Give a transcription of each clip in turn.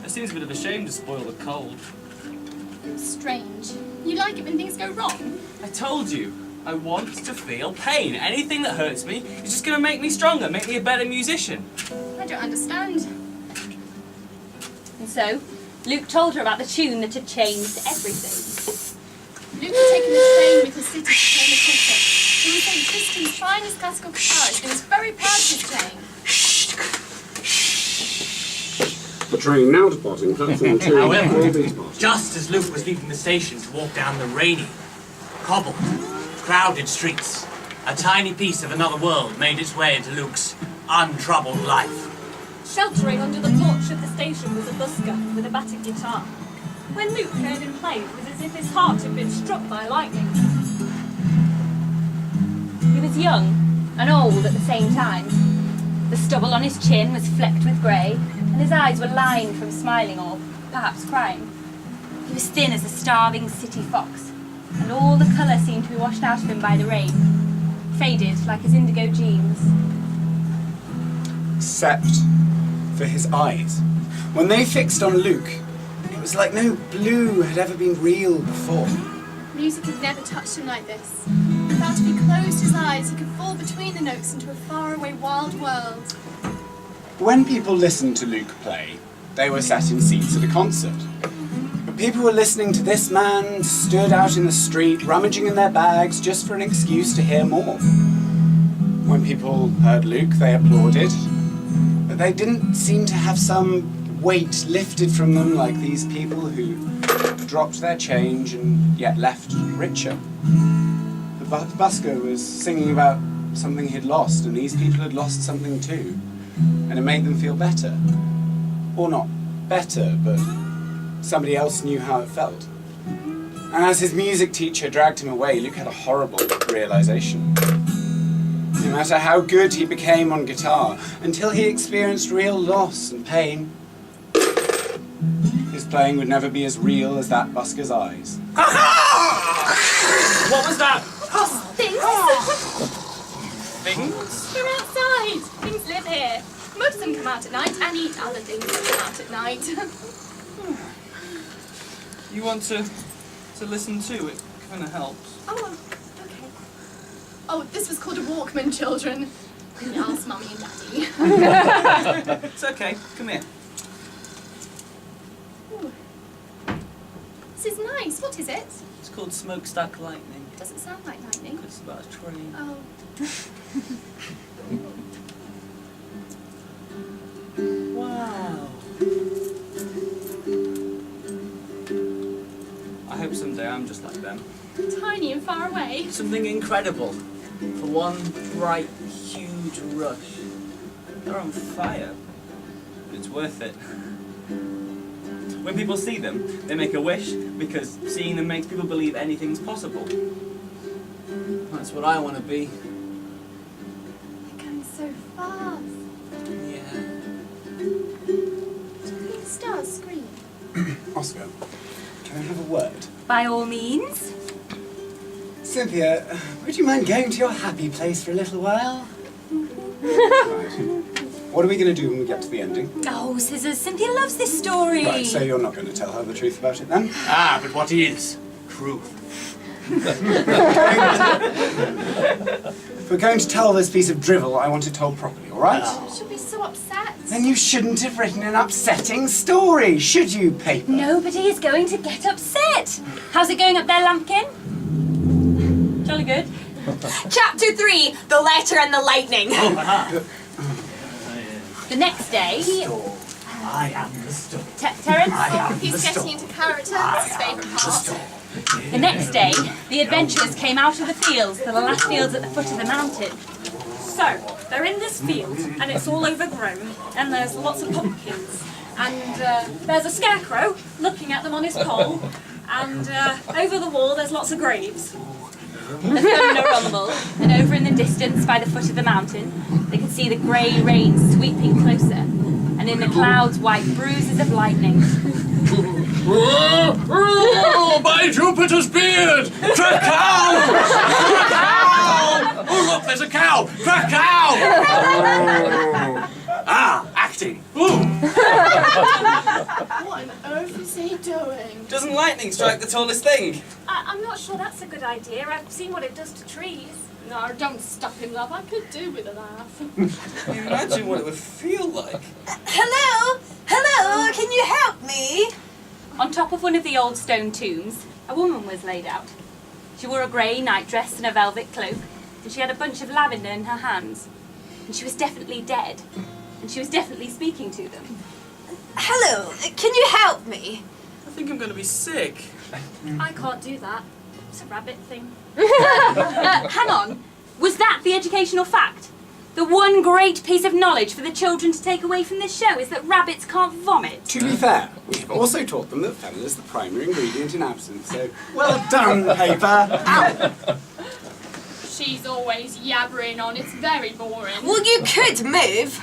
It seems a bit of a shame to spoil the cold. Strange. You like it when things go wrong? I told you, I want to feel pain. Anything that hurts me is just going to make me stronger, make me a better musician. I don't understand. And so, Luke told her about the tune that had changed everything. Luke had taken the train with his city to play the concert. He was St. Tristan's finest classical guitarist and was very proud of his playing. The train now departing platform 2 However, will be departing. just as Luke was leaving the station to walk down the rainy, cobbled, crowded streets, a tiny piece of another world made its way into Luke's untroubled life. Sheltering under the porch of the station was a busker with a battered guitar. When Luke heard him play, it was as if his heart had been struck by lightning. He was young and old at the same time. The stubble on his chin was flecked with grey, and his eyes were lined from smiling or perhaps crying. He was thin as a starving city fox, and all the colour seemed to be washed out of him by the rain, faded like his indigo jeans. Except for his eyes. When they fixed on Luke, it was like no blue had ever been real before. Music had never touched him like this. He felt if he closed his eyes, he could fall between the notes into a faraway wild world. When people listened to Luke play, they were sat in seats at a concert. But people were listening to this man stood out in the street, rummaging in their bags just for an excuse to hear more. When people heard Luke, they applauded, but they didn't seem to have some weight lifted from them like these people who dropped their change and yet left richer. The busker was singing about something he'd lost, and these people had lost something too, and it made them feel better. Or not better, but somebody else knew how it felt. And as his music teacher dragged him away, Luke had a horrible realization. No matter how good he became on guitar, until he experienced real loss and pain, his playing would never be as real as that busker's eyes. What was that? Oh, things! Things? They're outside! Things live here. Most of them come out at night and eat other things that come out at night. You want to listen to it? Kind of helps. Oh, okay. Oh, this was called a Walkman, children. Can you ask Mummy and Daddy? It's okay. Come here. Ooh. This is nice. What is it? It's called Smokestack Lightning. Doesn't sound like lightning. It's about a train. Oh. Wow. I hope someday I'm just like them. Tiny and far away. Something incredible. For one bright, huge rush. They're on fire. It's worth it. When people see them, they make a wish because seeing them makes people believe anything's possible. That's what I want to be. They're going so fast. Yeah. The stars scream. Oscar, can I have a word? By all means. Cynthia, would you mind going to your happy place for a little while? Right. What are we going to do when we get to the ending? Oh, Scissors, Cynthia loves this story. Right, so you're not going to tell her the truth about it then? Ah, but what is truth? If we're going to tell this piece of drivel, I want it told properly, all right? She'll be so upset. Then you shouldn't have written an upsetting story, should you, paper? Nobody is going to get upset. How's it going up there, Lampkin? Jolly good. Chapter 3, The Letter and the Lightning. The next day, I am the storm. Terence? He's getting into character. That's his favourite part. The next day, the adventurers came out of the fields, the last fields at the foot of the mountain. So, they're in this field, and it's all overgrown, and there's lots of pumpkins. And there's a scarecrow looking at them on his pole, and over the wall there's lots of graves. The thunder rumbled, and over in the distance by the foot of the mountain, they could see the grey rain sweeping closer, and in the clouds white bruises of lightning. Oh, by Jupiter's beard! Crack cow! Crack cow! Oh, look, there's a cow! Crack cow! Ah, acting. Ooh. Doesn't lightning strike the tallest thing? I'm not sure that's a good idea. I've seen what it does to trees. No, don't stop him, love. I could do with a laugh. Can you imagine what it would feel like? Hello? Hello? Can you help me? On top of one of the old stone tombs, a woman was laid out. She wore a grey nightdress and a velvet cloak, and she had a bunch of lavender in her hands. And she was definitely dead, and she was definitely speaking to them. Hello? Can you help me? I think I'm going to be sick. I can't do that. It's a rabbit thing. Hang on, was that the educational fact? The one great piece of knowledge for the children to take away from this show is that rabbits can't vomit. To be fair, we've also taught them that fennel is the primary ingredient in absinthe, so well done, paper. Ow! She's always yabbering on. It's very boring. Well, you could move.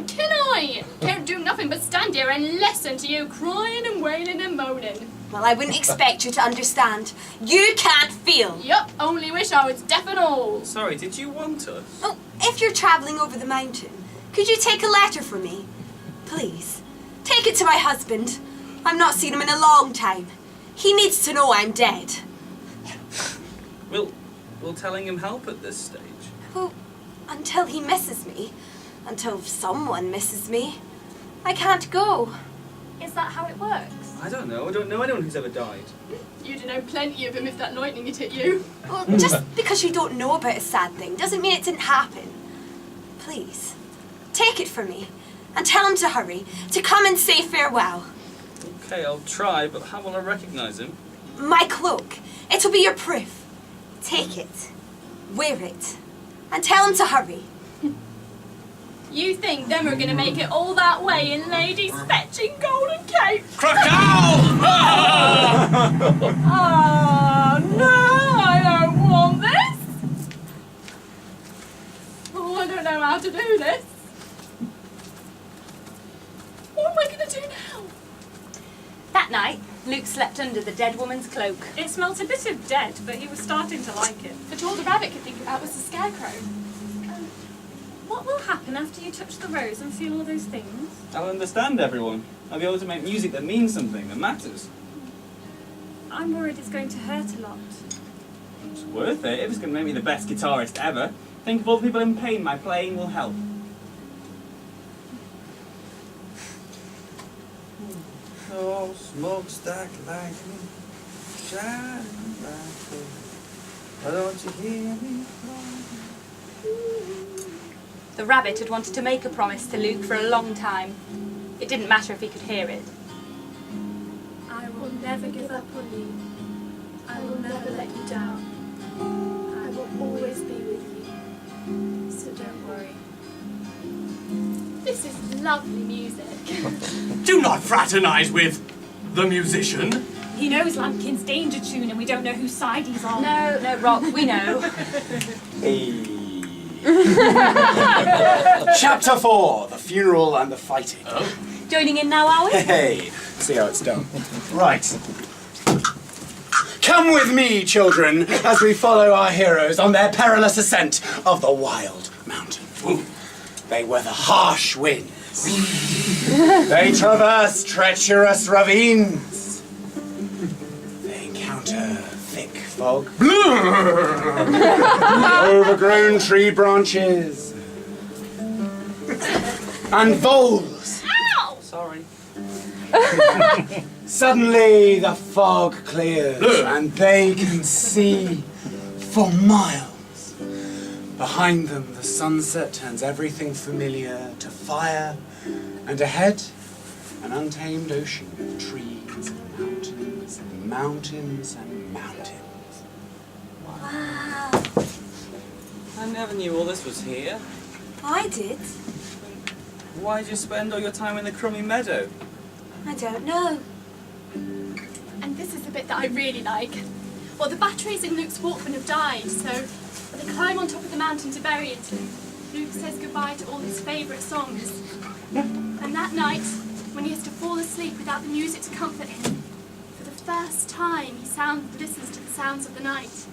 Can I? Can't do nothing but stand here and listen to you crying and wailing and moaning. Well, I wouldn't expect you to understand. You can't feel. Yup, only wish I was deaf and all. Sorry, did you want us? Oh, if you're travelling over the mountain, could you take a letter for me? Please. Take it to my husband. I've not seen him in a long time. He needs to know I'm dead. Will telling him help at this stage? Well, until he misses me, until someone misses me, I can't go. Is that how it works? I don't know. I don't know anyone who's ever died. You'd know plenty of him if that lightning had hit you. Well, just because you don't know about a sad thing doesn't mean it didn't happen. Please, take it from me and tell him to hurry, to come and say farewell. Okay, I'll try, but how will I recognise him? My cloak, it'll be your proof. Take it, wear it, and tell him to hurry. You think them are going to make it all that way in ladies fetching golden cape? Krakow! Oh, no, I don't want this. Oh, I don't know how to do this. What am I going to do now? That night, Luke slept under the dead woman's cloak. It smelt a bit of dead, but he was starting to like it. But all the rabbit could think about was the scarecrow. What will happen after you touch the rose and feel all those things? I'll understand everyone. I'll be able to make music that means something, that matters. I'm worried it's going to hurt a lot. It's worth it if it's going to make me the best guitarist ever. Think of all the people in pain my playing will help. Oh, smokestack lightning, shining brightly. Why don't you hear me cry? The rabbit had wanted to make a promise to Luke for a long time. It didn't matter if he could hear it. I will never give up on you. I will never let you down. I will always be with you. So don't worry. This is lovely music. Do not fraternise with the musician. He knows Lampkin's danger tune and we don't know whose side he's on. No, Rock, we know. Hey. Chapter 4, the funeral and the fighting. Joining in now, are we? Hey, see how it's done. Right. Come with me, children, as we follow our heroes on their perilous ascent of the wild mountain. They weather harsh winds. They traverse treacherous ravines. They encounter thick fog. Overgrown tree branches. And voles. Ow! Sorry. Suddenly the fog clears and they can see for miles. Behind them the sunset turns everything familiar to fire, and ahead an untamed ocean of trees and mountains and mountains and mountains. Wow. I never knew all this was here. I did. Why did you spend all your time in the crummy meadow? I don't know. And this is the bit that I really like. Well, the batteries in Luke's Walkman have died, so they climb on top of the mountain to bury it. And Luke says goodbye to all his favourite songs. And that night, when he has to fall asleep without the music to comfort him, for the first time he listens to the sounds of the night.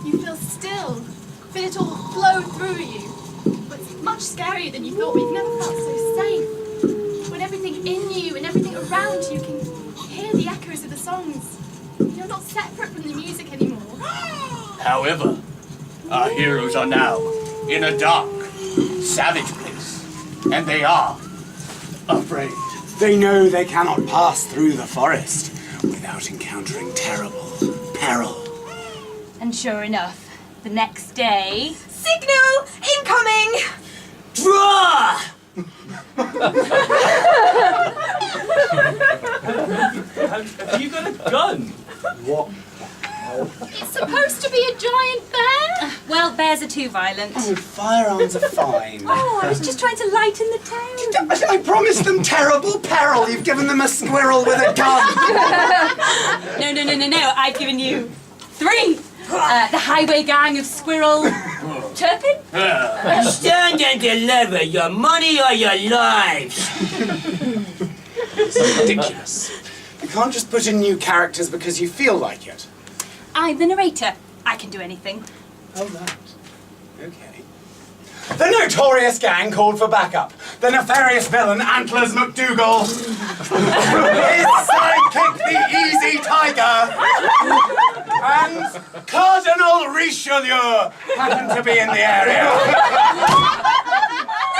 You feel still. Feel it all flow through you. But it's much scarier than you thought, but you've never felt so safe. When everything in you and everything around you can hear the echoes of the songs. You're not separate from the music anymore. However, our heroes are now in a dark, savage place, and they are afraid. They know they cannot pass through the forest without encountering terrible peril. And sure enough, the next day... Signal! Incoming! Draw! Have you got a gun? What? It's supposed to be a giant bear. Well, bears are too violent. Oh, firearms are fine. Oh, I was just trying to lighten the tone. I promised them terrible peril. You've given them a squirrel with a gun. No. I've given you 3. The highway gang of squirrel... Turpin? Stand and deliver your money or your lives. It's ridiculous. You can't just put in new characters because you feel like it. I'm the narrator. I can do anything. Oh, that. Okay. The notorious gang called for backup. The nefarious villain, Antlers McDougal. His sidekick, the Easy Tiger. And Cardinal Richelieu happen to be in the area.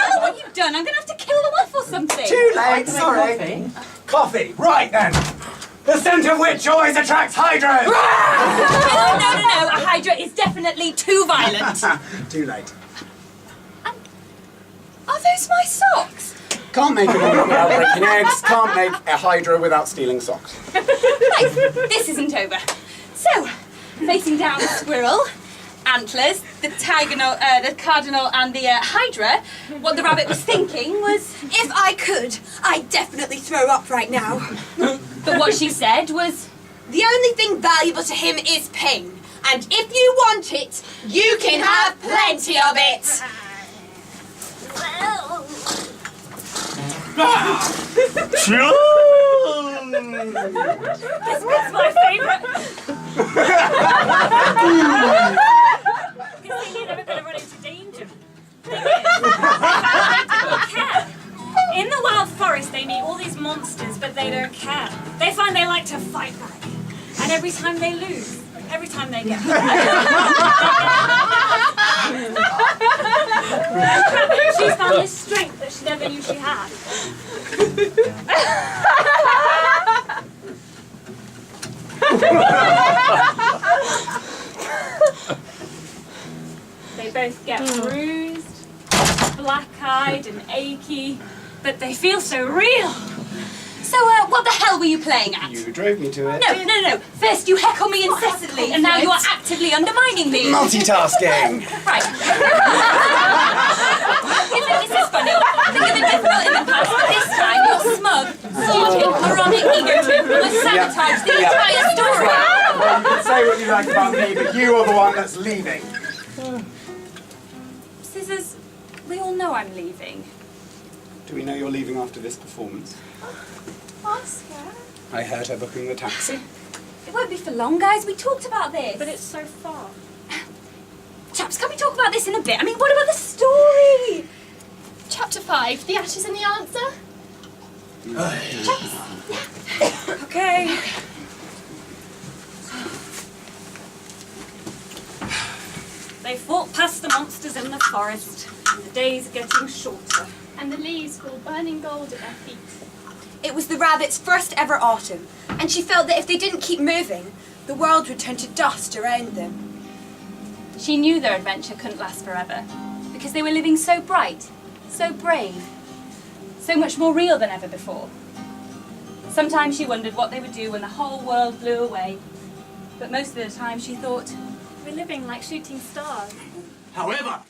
Oh, what have you done? I'm going to have to kill them off or something. Too late, sorry. Coffee, right then. The scent of which always attracts hydras. No. A hydra is definitely too violent. Too late. Are those my socks? Can't make a woman without breaking eggs. Can't make a hydra without stealing socks. Right, this isn't over. So, facing down the squirrel, Antlers, the cardinal and the hydra, what the rabbit was thinking was... If I could, I'd definitely throw up right now. But what she said was... The only thing valuable to him is pain. And if you want it, you can have plenty of it. This bit's my favourite. Because they knew they were going to run into danger. Thing is, they don't care. In the wild forest, they meet all these monsters, but they don't care. They find they like to fight back. And every time they lose, every time they get hurt. She's found this strength that she never knew she had. They both get bruised, black-eyed and achy, but they feel so real. So, what the hell were you playing at? You drove me to it. No. First you heckle me incessantly, and now you are actively undermining me. Multitasking. Right. You think this is funny? Think of it difficult in the past, but this time you're smug, stupid, moronic, egotistic, and will sabotage the entire story. Well, you can say what you like about me, but you are the one that's leaving. Scissors, we all know I'm leaving. Do we know you're leaving after this performance? Oscar. I heard her booking the taxi. It won't be for long, guys. We talked about this. But it's so far. Chaps, can we talk about this in a bit? I mean, what about the story? Chapter 5, the ashes and the answer. Okay. They fought past the monsters in the forest, and the days are getting shorter. And the leaves fall burning gold at their feet. It was the rabbit's first ever autumn, and she felt that if they didn't keep moving, the world would turn to dust around them. She knew their adventure couldn't last forever, because they were living so bright, so brave, so much more real than ever before. Sometimes she wondered what they would do when the whole world blew away, but most of the time she thought, We're living like shooting stars. However,